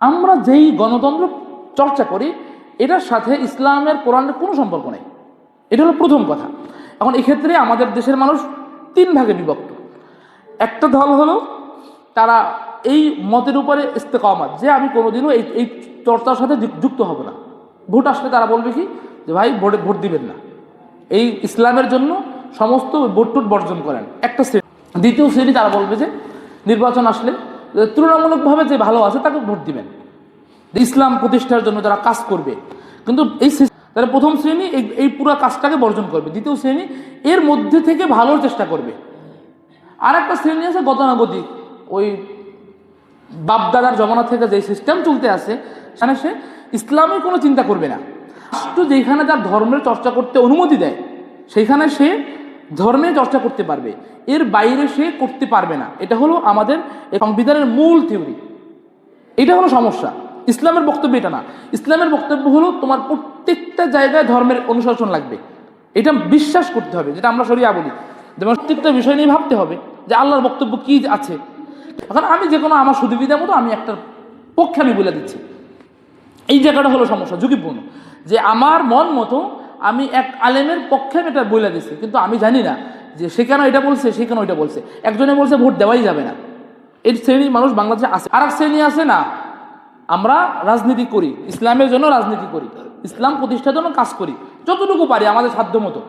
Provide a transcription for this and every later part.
আমরা যেই গণতন্ত্র চর্চা করি এটার সাথে ইসলামের কোরআনের কোনো সম্পর্ক নেই। এটা হলো প্রথম কথা। এখন এক্ষেত্রে আমাদের দেশের মানুষ তিন ভাগে বিভক্ত। একটা দল হলো তারা এই মতের উপরে ইস্তেকামাত, যে আমি কোনোদিনও এই চর্চার সাথে যুক্ত হব না। ভোট আসলে তারা বলবে কি যে ভাই ভোট দিবেন না, এই ইসলামের জন্য সমস্ত ভোট টোট বর্জন করেন, একটা শ্রেণী। দ্বিতীয় শ্রেণী তারা বলবে যে নির্বাচন আসলে তুলনামূলকভাবে যে ভালো আছে তাকে ভোট দিবেন, ইসলাম প্রতিষ্ঠার জন্য যারা কাজ করবে। কিন্তু তারা প্রথম শ্রেণী এই পুরো কাজটাকে বর্জন করবে, দ্বিতীয় শ্রেণী এর মধ্যে থেকে ভালোর চেষ্টা করবে। আর একটা শ্রেণী আছে গতানুগতিক, ওই বাপদাদার জমানা থেকে যে সিস্টেম চলতে আছে সেখানে সে ইসলামের কোনো চিন্তা করবে না। রাষ্ট্র যেখানে তার ধর্মের চর্চা করতে অনুমতি দেয় সেইখানে সে ধর্মের চর্চা করতে পারবে, এর বাইরে সে করতে পারবে না। এটা হলো আমাদের সংবিধানের মূল থিওরি। এটা হলো সমস্যা। ইসলামের বক্তব্য এটা না। ইসলামের বক্তব্য হলো তোমার প্রত্যেকটা জায়গায় ধর্মের অনুশাসন লাগবে, এটা বিশ্বাস করতে হবে, যেটা আমরা শরিয়া বলি। যেমন প্রত্যেকটা বিষয় নিয়ে ভাবতে হবে যে আল্লাহর বক্তব্য কি আছে। এখন আমি যে কোনো আমার সুবিধা মতো আমি একটা পক্ষে আমি বলে দিচ্ছি, এই জায়গাটা হলো সমস্যা, ঝুঁকিপূর্ণ। যে আমার মন মতো আমি এক আলেমের পক্ষে আমি এটা বলে দিচ্ছি, কিন্তু আমি জানি না যে সে কেন এটা বলছে, সে কেন এটা বলছে। একজনে বলছে ভোট দেওয়াই যাবে না, এই শ্রেণী মানুষ বাংলাদেশে আছে। আর এক শ্রেণী আছে না, আমরা রাজনীতি করি, ইসলামের জন্য রাজনীতি করি, ইসলাম প্রতিষ্ঠার জন্য কাজ করি যতটুকু পারি আমাদের সাধ্য মতো।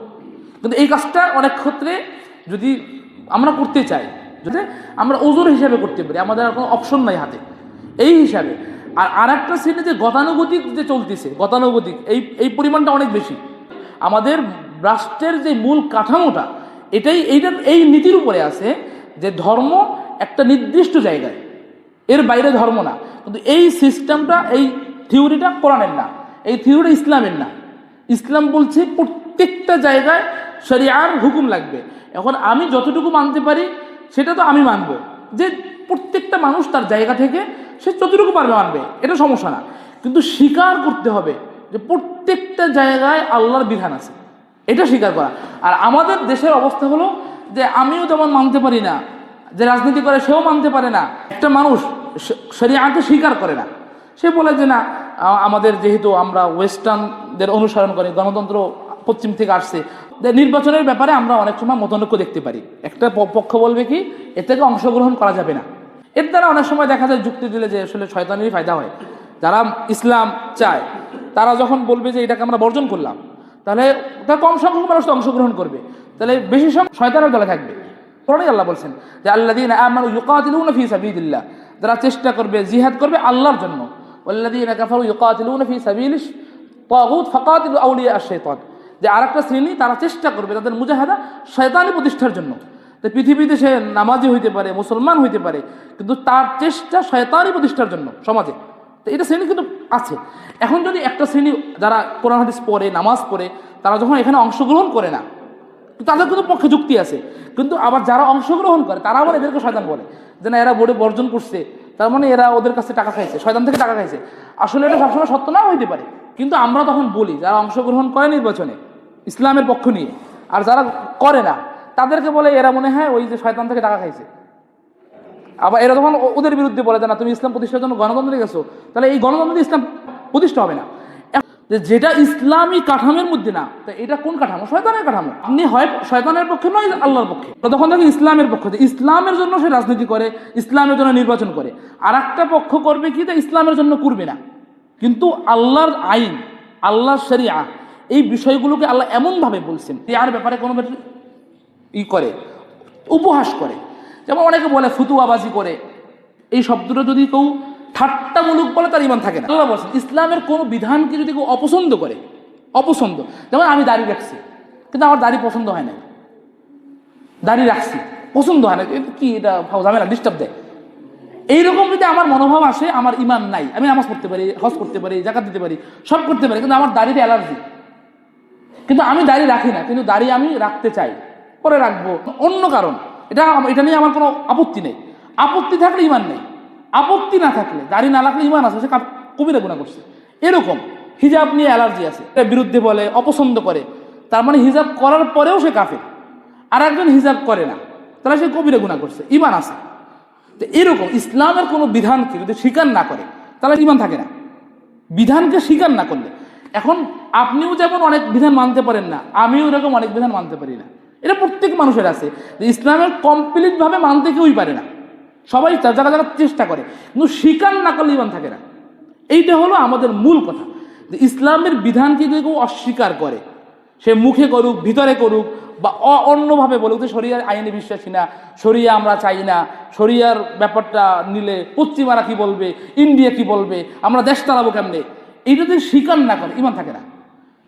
কিন্তু এই কাজটা অনেক ক্ষেত্রে যদি আমরা করতে চাই, যদি আমরা ওজোর হিসাবে করতে পারি, আমাদের আর কোনো অপশন নাই হাতে, এই হিসাবে। আর একটা শ্রেণী যে গতানুগতিক যে চলতেছে, গতানুগতিক এই পরিমাণটা অনেক বেশি। আমাদের রাষ্ট্রের যে মূল কাঠামোটা এই নীতির উপরে আছে যে ধর্ম একটা নির্দিষ্ট জায়গায়, এর বাইরে ধর্ম না। কিন্তু এই সিস্টেমটা, এই থিওরিটা কোরআনের না, এই থিওরিটা ইসলামের না। ইসলাম বলছে প্রত্যেকটা জায়গায় শরিয়ার হুকুম লাগবে। এখন আমি যতটুকু মানতে পারি সেটা তো আমি মানবো, যে প্রত্যেকটা মানুষ তার জায়গা থেকে সে যতটুকু পারবে মানবে, এটা সমস্যা না। কিন্তু স্বীকার করতে হবে যে প্রত্যেকটা জায়গায় আল্লাহর বিধান আছে, এটা স্বীকার করা। আর আমাদের দেশের অবস্থা হলো যে আমিও যেমন মানতে পারি না, যে রাজনীতি করে সেও মানতে পারে না। একটা মানুষ শরিয়াকে স্বীকার করে না, সে বলে যে না আমাদের যেহেতু আমরা ওয়েস্টার্নদের অনুসরণ করি, গণতন্ত্র পশ্চিম থেকে আসছে, নির্বাচনের ব্যাপারে আমরা অনেক সময় মতানৈক্য দেখতে পারি। একটা পক্ষ বলবে কি এর থেকে অংশগ্রহণ করা যাবে না। এর দ্বারা অনেক সময় দেখা যায় যুক্তি দিলে যে আসলে শয়তানেরই ফায়দা হয়। যারা ইসলাম চায় তারা যখন বলবে যে এটাকে আমরা বর্জন করলাম, তাহলে তার কম সংখ্যক মানুষ তো অংশগ্রহণ করবে, তাহলে বেশি সংখ্যক শয়তানের দলে থাকবে। কোরআনে আল্লাহ বলছেন যে আল্লাযীনা আমানু ইউকাতিলুনা ফী সাবিলিল্লাহ, যারা চেষ্টা করবে জিহাদ করবে আল্লাহর জন্য। ওয়াল্লাযীনা কাফারু ইউকাতিলুনা ফী সাবিলিশ তাগুত ফাকাতিলু আউলিয়া আশ-শাইতান, যে আরেকটা শ্রেণী তারা চেষ্টা করবে তাদের মুজাহাদা শয়তানি প্রতিষ্ঠার জন্য। তো পৃথিবীতে সে নামাজি হইতে পারে, মুসলমান হইতে পারে, কিন্তু তার চেষ্টা শয়তানি প্রতিষ্ঠার জন্য সমাজে। তো এটা শ্রেণী কিন্তু আছে। এখন যদি একটা শ্রেণী যারা কোরআন হাদিস পড়ে, নামাজ পড়ে, তারা যখন এখানে অংশগ্রহণ করে না, তাদের কিন্তু পক্ষে যুক্তি আছে। কিন্তু আবার যারা অংশগ্রহণ করে তারা আবার এদেরকে শয়তান বলে, যে না এরা বোর্ডে বর্জন করছে, তার মানে এরা ওদের কাছে টাকা খাইছে, শয়তান থেকে টাকা খাইছে। আসলে এটা সবসময় সত্য না হইতে পারে। কিন্তু আমরা তখন বলি যারা অংশগ্রহণ করে নির্বাচনে ইসলামের পক্ষ নিয়ে, আর যারা করে না তাদেরকে বলে এরা মনে হয় ওই যে শয়তান থেকে টাকা খাইছে। আবার এরা তখন ওদের বিরুদ্ধে বলে যে না তুমি ইসলাম প্রতিষ্ঠার জন্য গণতন্ত্রে গেছো, তাহলে এই গণতন্ত্রে ইসলাম প্রতিষ্ঠা হবে না। যেটা ইসলামী কাঠামোর মধ্যে না, তো এটা কোন কাঠামো? শয়তানের কাঠামো। আপনি হয় শয়তানের পক্ষে নয় আল্লাহর পক্ষে, তখন থেকে ইসলামের পক্ষে, ইসলামের জন্য সে রাজনীতি করে, ইসলামের জন্য নির্বাচন করে। আর একটা পক্ষ করবে কি তা ইসলামের জন্য করবে না, কিন্তু আল্লাহর আইন, আল্লাহর শরিয়া, এই বিষয়গুলোকে আল্লাহ এমনভাবে বলছেন আর ব্যাপারে কোনো করে উপহাস করে। যেমন অনেকে বলে ফতুয়াবাজি করে, এই শব্দটা যদি কেউ ঠাট্টামূলক বলে তার ইমান থাকে না। আল্লাহ বলছেন ইসলামের কোনো বিধানকে যদি কেউ অপছন্দ করে, অপছন্দ, যেমন আমি দাড়ি রাখছি কিন্তু আমার দাড়ি পছন্দ হয় না, দাড়ি রাখছি পছন্দ হয় না, কি এটা ঝামেলা ডিস্টার্ব দেয়, এইরকম যদি আমার মনোভাব আসে আমার ইমান নাই। আমি নামাজ পড়তে পারি, হজ করতে পারি, জাকাত দিতে পারি, সব করতে পারি, কিন্তু আমার দাড়িতে অ্যালার্জি, কিন্তু আমি দাড়ি রাখি না, কিন্তু দাড়ি আমি রাখতে চাই, পরে রাখবো অন্য কারণ, এটা নিয়ে আমার কোনো আপত্তি নেই। আপত্তি থাকলে ইমান নেই, আপত্তি না থাকলে, দাড়ি না রাখলে ইমান আছে, সে কবিরা গুনাহ করছে। এরকম হিজাব নিয়ে অ্যালার্জি আছে, এর বিরুদ্ধে বলে, অপছন্দ করে, তার মানে হিজাব করার পরেও সে কাফের। আর একজন হিজাব করে না, তাহলে সে কবিরা গুনাহ করছে, ইমান আছে। তো এরকম ইসলামের কোনো বিধানকে যদি স্বীকার না করে তাহলে ঈমান থাকে না, বিধানকে স্বীকার না করলে। এখন আপনিও যেমন অনেক বিধান মানতে পারেন না, আমিও এরকম অনেক বিধান মানতে পারি না। এটা প্রত্যেক মানুষের আছে যে ইসলামের কমপ্লিটভাবে মানতে কেউই পারে না, সবাই যারা যারা চেষ্টা করে, কিন্তু স্বীকার না করলে ঈমান থাকে না। এইটা হলো আমাদের মূল কথা, যে ইসলামের বিধানকে যদি কেউ অস্বীকার করে, সে মুখে করুক, ভিতরে করুক, বা অন্যভাবে বলুক যে শরিয়ার আইনে বিশ্বাসী না, শরিয়া আমরা চাই না, শরিয়ার ব্যাপারটা নিলে পশ্চিমারা কি বলবে, ইন্ডিয়া কি বলবে, আমরা দেশ চালাবো কেমনে, এইটা যদি স্বীকার না করে ঈমান থাকে না।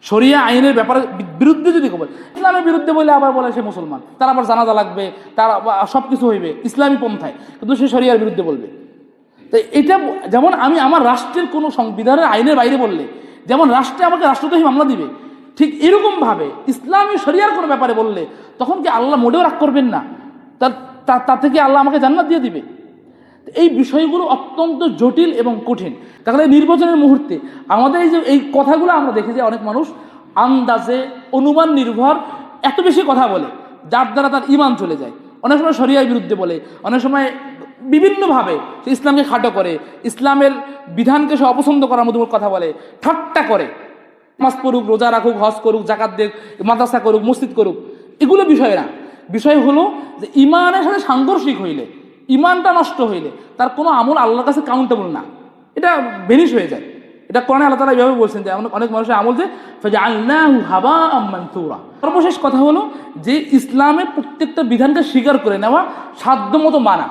শরিয়া আইনের ব্যাপারে বিরুদ্ধে যদি বলে, ইসলামের বিরুদ্ধে বলে আবার বলে সে মুসলমান, তার আবার জানাজা লাগবে, তার সব কিছু হইবে ইসলামী পন্থায়, কিন্তু সে শরিয়ার বিরুদ্ধে বলবে। তো এটা যেমন আমি আমার রাষ্ট্রের কোনো সংবিধানের আইনের বাইরে বললে যেমন রাষ্ট্রে আমাকে রাষ্ট্রদ্রোহী মামলা দিবে, ঠিক এরকমভাবে ইসলামী শরিয়ার কোনো ব্যাপারে বললে তখন কি আল্লাহ মোটেও রাগ করবেন না? তার থেকে আল্লাহ আমাকে জান্নাত দিয়ে দিবে। এই বিষয়গুলো অত্যন্ত জটিল এবং কঠিন। তাহলে নির্বাচনের মুহূর্তে আমাদের এই কথাগুলো আমরা দেখি যে অনেক মানুষ আন্দাজে, অনুমান নির্ভর এত বেশি কথা বলে, যার দ্বারা তার ঈমান চলে যায়। অনেক সময় শরিয়ার বিরুদ্ধে বলে, অনেক সময় বিভিন্নভাবে সে ইসলামকে খাটো করে, ইসলামের বিধানকে সে অপছন্দ করার মতো কথা বলে, ঠাট্টা করে। নামাজ পড়ুক, রোজা রাখুক, হজ করুক, জাকাত দেখ, মাদ্রাসা করুক, মসজিদ করুক, এগুলো বিষয় না। বিষয় হলো যে ঈমানের সাথে সাংঘর্ষিক হইলে, ঈমানটা নষ্ট হইলে তার কোনো আমল আল্লাহর কাছে কাউন্টেবল না, এটা ভেনিশ হয়ে যায়। এটা কোরআনে আল্লাহ তাআলা এইভাবে বলছেন যে অনেক মানুষের আমল যে ফাজআলনাহু হাবাআম মানসুরা। সর্বশেষ কথা হলো যে ইসলামের প্রত্যেকটা বিধানকে স্বীকার করে নেওয়া, সাধ্যমতো মানা,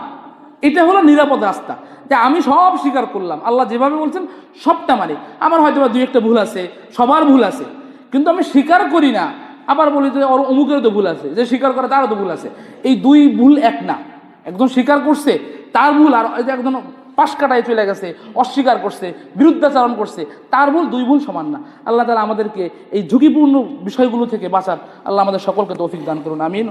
এটা হলো নিরাপদ রাস্তা। যে আমি সব স্বীকার করলাম, আল্লাহ যেভাবে বলছেন সবটা মানে, আমার হয়তো বা দুই একটা ভুল আছে, সবার ভুল আছে, কিন্তু আমি স্বীকার করি না, আবার বলি যে ওর অমুকেরও তো ভুল আছে, যে স্বীকার করে তারও তো ভুল আছে। এই দুই ভুল এক না। একজন স্বীকার করছে তার ভুল, আর একজন পাশ কাটায় চলে গেছে, অস্বীকার করছে, বিরুদ্ধাচরণ করছে, তার ভুল, দুই ভুল সমান না। আল্লাহ তাআলা আমাদেরকে এই ঝুঁকিপূর্ণ বিষয়গুলো থেকে বাঁচার আল্লাহ আমাদের সকলকে তৌফিক দান করুন, আমিন।